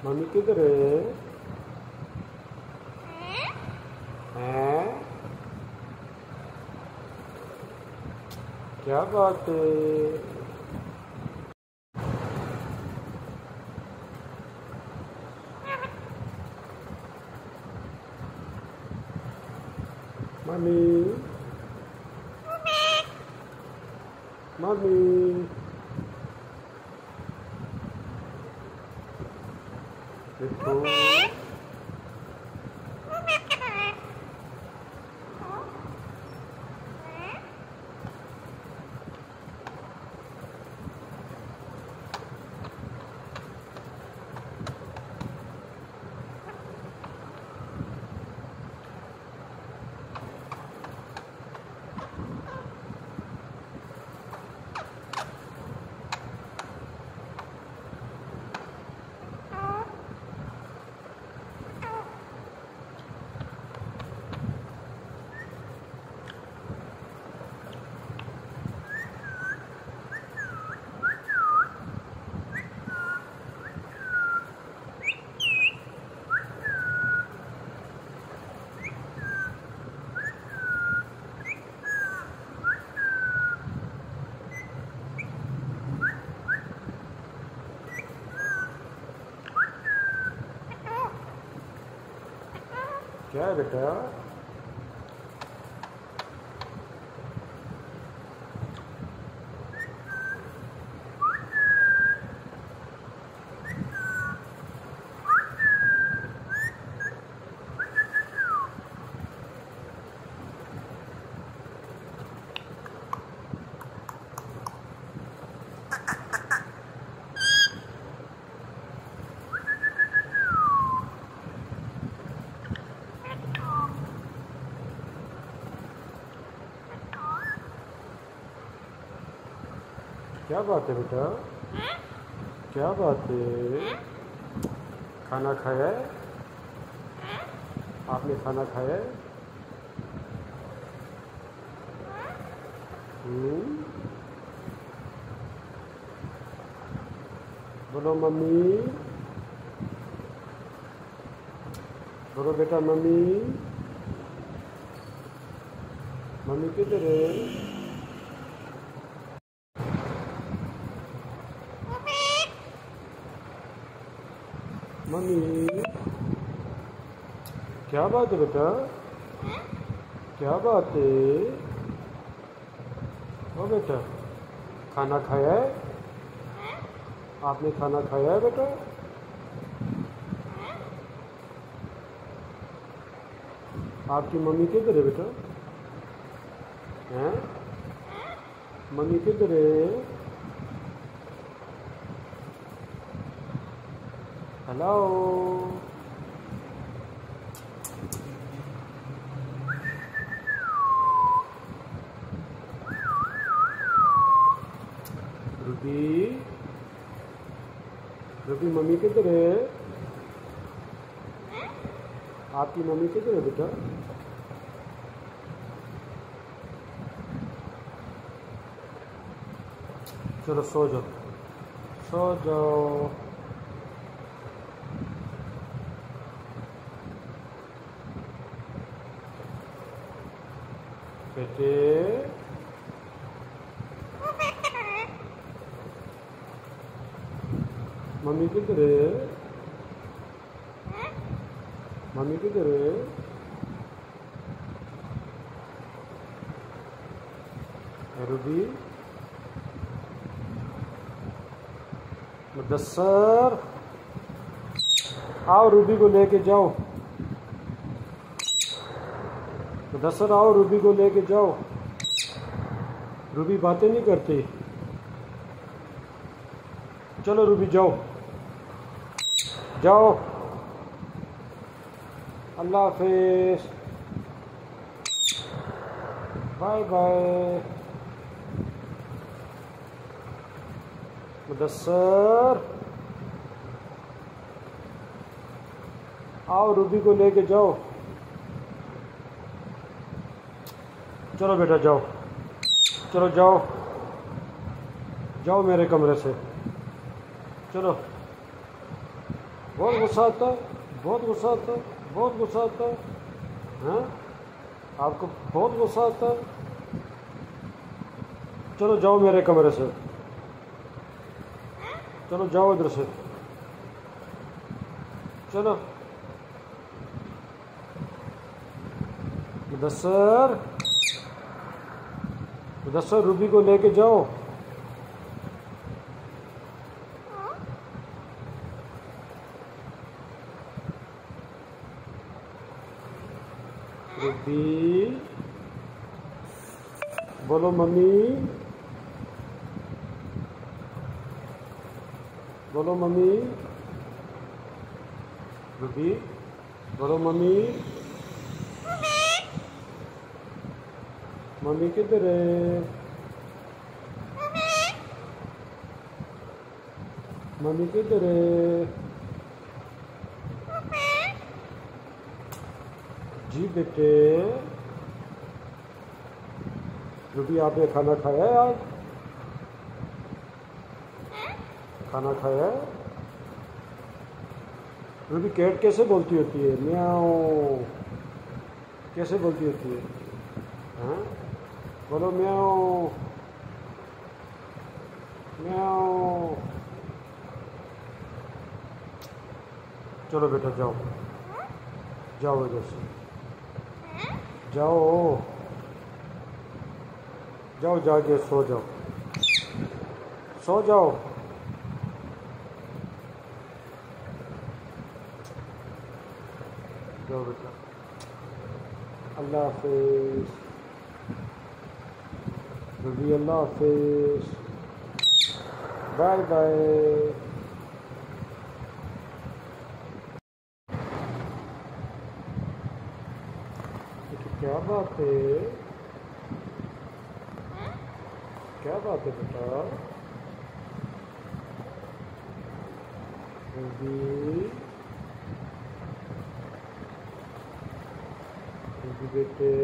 Mummy किधर है? हैं? क्या बात है? मम्मी मम्मी देखो क्या है बेटा? क्या बात है बेटा? क्या बात है? खाना खाया है? आपने खाना खाया है? बोलो मम्मी, बोलो बेटा मम्मी। मम्मी किधर है? मम्मी क्या बात है बेटा? क्या बात है? ओ बेटा खाना खाया है? आपने खाना खाया है बेटा? आपकी मम्मी किधर है बेटा? हैं? मम्मी किधर है? हेलो रूबी, रूबी मम्मी किधर है? आपकी मम्मी किधर है बेटा? चलो सो जाओ, सो जाओ। बेटे मम्मी किधर है? मम्मी किधर है? रूबी, मुदस्सर आओ रूबी को लेके जाओ। मुदस्सर आओ रूबी को लेके जाओ। रूबी बातें नहीं करती। चलो रूबी जाओ, जाओ। अल्लाह हाफिज, बाय बाय। मुदस्सर आओ रूबी को लेके जाओ। चलो बेटा जाओ, चलो जाओ, जाओ मेरे कमरे से, चलो। बहुत गुस्सा आता है, बहुत गुस्सा आता है, बहुत गुस्सा आता है, हैं? आपको बहुत गुस्सा आता है। चलो जाओ मेरे कमरे से, चलो जाओ इधर से, चलो। मुदस्सर, मुदस्सर रूबी को लेके जाओ। रूबी, बोलो मम्मी, बोलो मम्मी। रूबी, बोलो मम्मी। मम्मी किधर है? मम्मी किधर है? जी बेटे। रूबी, आपने खाना खाया है आज? खाना खाया है? रूबी, कैट कैसे बोलती होती है? म्याऊ कैसे बोलती होती है? हाँ, बोलो म्याऊ, म्याऊ। चलो बेटा जाओ, जाओ इधर से, जाओ, जाओ जाके सो जाओ, सो जाओ। जाओ बेटा, अल्लाह हाफिज़। रूबी, अल्लाह हाफिज़, बाय बाय। क्या बात है? क्या बात है बेटा? रूबी, रूबी बेटे,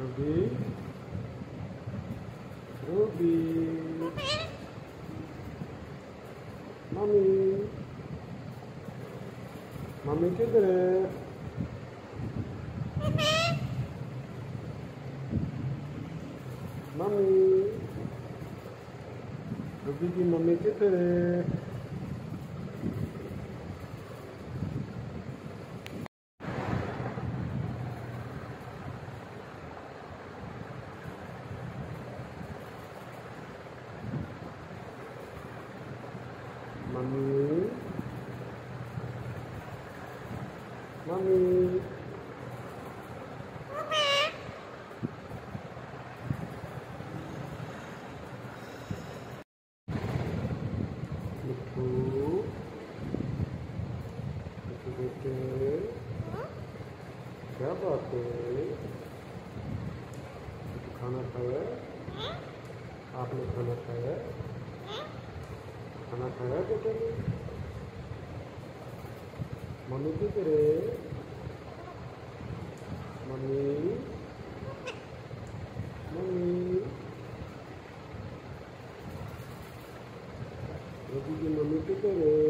रूबी, रूबी, मम्मी, मम्मी किधर है? मम्मी, रूबी की मम्मी किधर है? मम्मी, मम्मी, मिठू, मिठू बेटे, क्या बात है? खाना खाया? आपने खाना खाया? खाना खाया बेटे ने? मम्मी की करे? मम्मी मम्मी रोटी की मम्मी की करे?